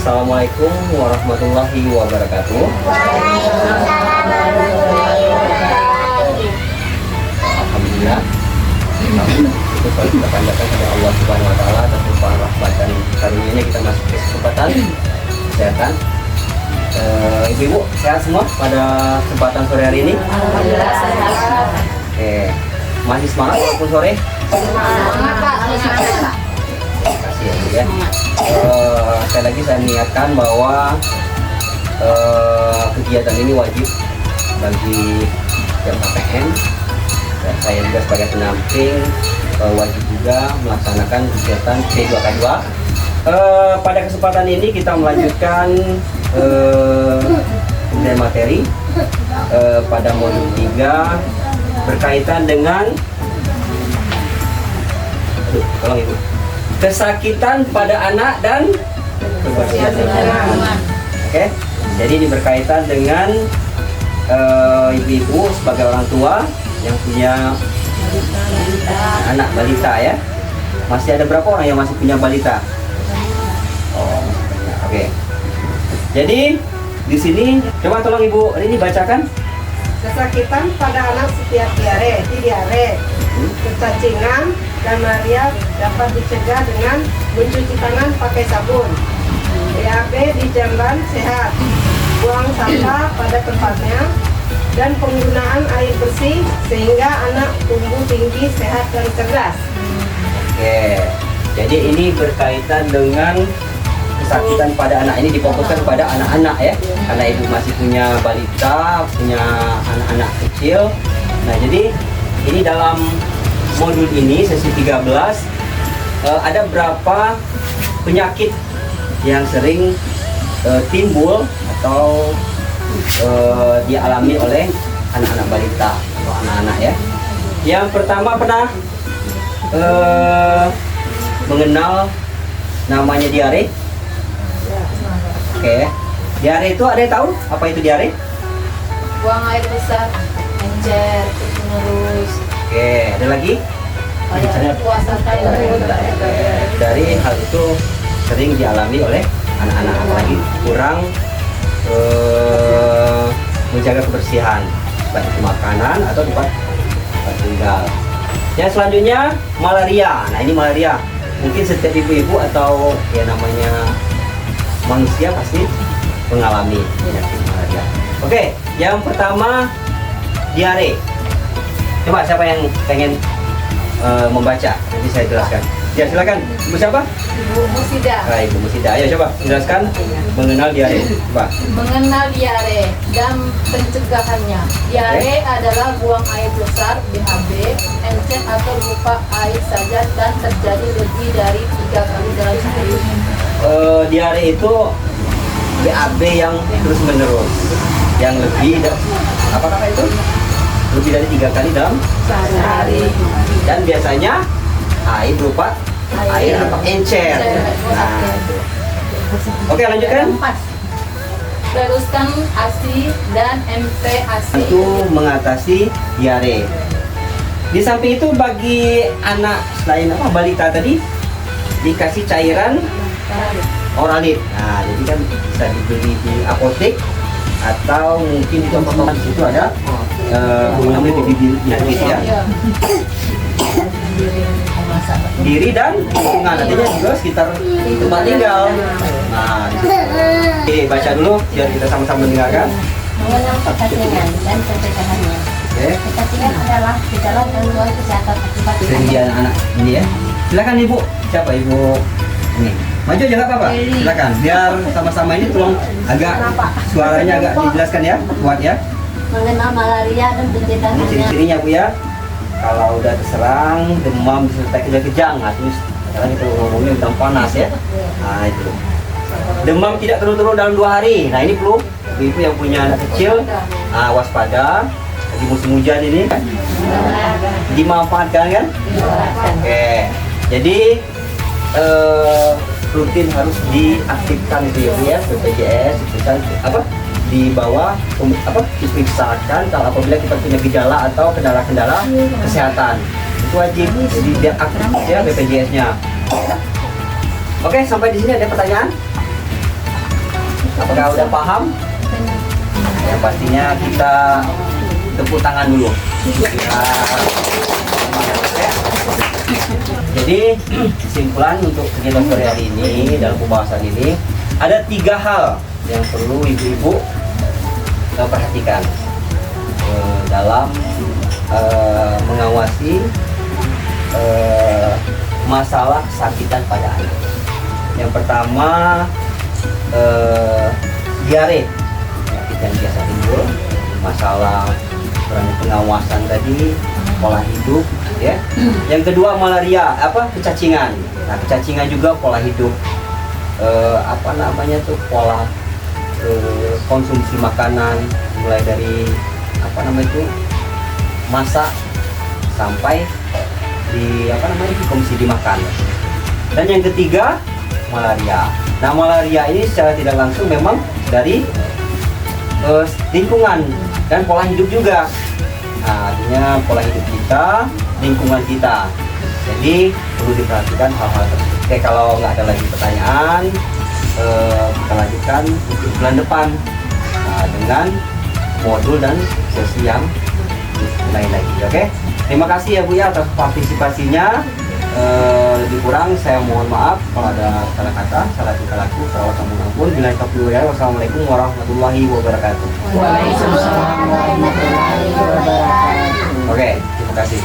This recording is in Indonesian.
Assalamualaikum warahmatullahi wabarakatuh. Waalaikumsalam warahmatullahi wabarakatuh. Alhamdulillah. Itu kalau kita panjatkan kepada Allah Subhanahu Wa Taala dan limpahan rahmat dan karunia-Nya kita masuk ke kesempatan kesehatan. Ibu-ibu sehat semua pada kesempatan sore hari ini? Alhamdulillah sehat. Oke, masih semangat walaupun sore? Semangat Pak, semangat. Terima kasih ya Bu ya. Sekali lagi saya mengingatkan bahwa kegiatan ini wajib bagi yang KPM dan saya juga sebagai pendamping wajib juga melaksanakan kegiatan P2K2. Pada kesempatan ini kita melanjutkan kemudian materi pada modul 3 berkaitan dengan tolong Ibu, kesakitan pada anak dan kebersihan lingkungan. Oke, jadi ini berkaitan dengan ibu-ibu sebagai orang tua yang punya anak balita ya. Masih ada berapa orang yang masih punya balita? Oh, oke. Jadi di sini coba tolong Ibu ini bacakan. Kesakitan pada anak setiap diare, kecacingan dan malaria dapat dicegah dengan mencuci tangan pakai sabun, BAB di jamban sehat, buang sampah pada tempatnya, dan penggunaan air bersih sehingga anak tumbuh tinggi, sehat dan cerdas. Oke, jadi ini berkaitan dengan kesakitan pada anak, ini difokuskan pada anak-anak ya, karena ibu masih punya balita, punya anak-anak kecil. Nah jadi ini dalam modul ini sesi 13 ada berapa penyakit yang sering timbul atau dialami oleh anak-anak balita atau anak-anak ya. Yang pertama pernah mengenal namanya diare? Oke, diare itu ada yang tahu apa itu diare? Buang air besar, encer, terus Oke, ada lagi? kayak puasa Dari hal itu sering dialami oleh anak-anak, apalagi kurang menjaga kebersihan baik itu makanan atau tempat tinggal. Yang selanjutnya malaria. Nah ini malaria, mungkin setiap ibu-ibu atau ya namanya manusia pasti mengalami penyakit malaria. Oke, yang pertama diare. Coba siapa yang pengen membaca? Nanti saya jelaskan. Ya silakan. Ibu siapa? Ibu Musida. Ibu Musida. Ayo coba jelaskan mengenal diare. Coba. Mengenal diare dan pencegahannya. Diare adalah buang air besar, BAB, encer atau lupa air saja dan terjadi lebih dari 3 kali dalam sehari. Diare itu BAB yang terus menerus, yang lebih apa kata itu? Lebih dari 3 kali dalam sehari. Dan biasanya air berupa air berupa encer. Nah, itu. Oke, lanjutkan. Teruskan ASI dan MT-ASI. Itu mengatasi diare. Di samping itu bagi anak selain apa balita tadi dikasih cairan Oralit. Nah, jadi kan bisa dibeli di apotek atau mungkin di toko-toko di situ ada namanya bibit penyakit ya. Diri dan lingkungan, artinya juga sekitar tempat tinggal. Nah, oke, baca dulu biar kita sama-sama mendengarkan. Mengenal kecacingan dan pencegahannya. Oke. Kecacingan adalah gejala gangguan kesehatan akibat Sering di anak-anak ini ya. Silakan Ibu. Siapa Ibu? Ini. Maju aja nggak apa-apa. Silakan. Biar sama-sama ini tolong agak suaranya agak dijelaskan ya, kuat ya. mengenal malaria dan Ini pencegahannya. ciri-cirinya Bu ya. Kalau udah terserang demam disertai kejang-kejang, nah terus sekarang kita ngomongnya demam panas ya. Nah itu. Demam tidak turun-turun dalam 2 hari. Nah ini perlu ibu yang punya anak kecil waspada. Lagi musim hujan ini kan. Dimanfaatkan kan? Oke. Jadi rutin harus diaktifkan itu ya Bu ya, BPJS diperiksa apa? Di bawah diperiksakan kalau apabila kita punya gejala atau kendala-kendala kesehatan itu wajib, jadi biar aktif ya BPJS-nya. Oke, sampai di sini ada pertanyaan? Apakah udah paham? Yang pastinya kita tepuk tangan dulu. Ya. Jadi kesimpulan untuk kegiatan sore hari ini dalam pembahasan ini ada 3 hal yang perlu ibu-ibu perhatikan dalam mengawasi masalah kesakitan pada anak. Yang pertama diare, penyakit yang biasa timbul, masalah pengawasan tadi, pola hidup, ya. Yang kedua malaria, kecacingan. Nah, kecacingan juga pola hidup, pola konsumsi makanan, mulai dari masak sampai konsumsi dimakan. Dan yang ketiga malaria. Nah, malaria ini secara tidak langsung memang dari lingkungan dan pola hidup juga. Nah, artinya pola hidup kita, lingkungan kita. Jadi perlu diperhatikan hal-hal tersebut. Oke, kalau nggak ada lagi pertanyaan, kita lanjutkan untuk bulan depan dengan modul dan sesi yang lain lagi. Oke, terima kasih ya Bu ya atas partisipasinya. Lebih kurang saya mohon maaf kalau ada salah kata, salah tingkah laku, salah ampun. Bila taufiq ya, wassalamualaikum warahmatullahi wabarakatuh. Waalaikumsalam warahmatullahi wabarakatuh. Oke, terima kasih.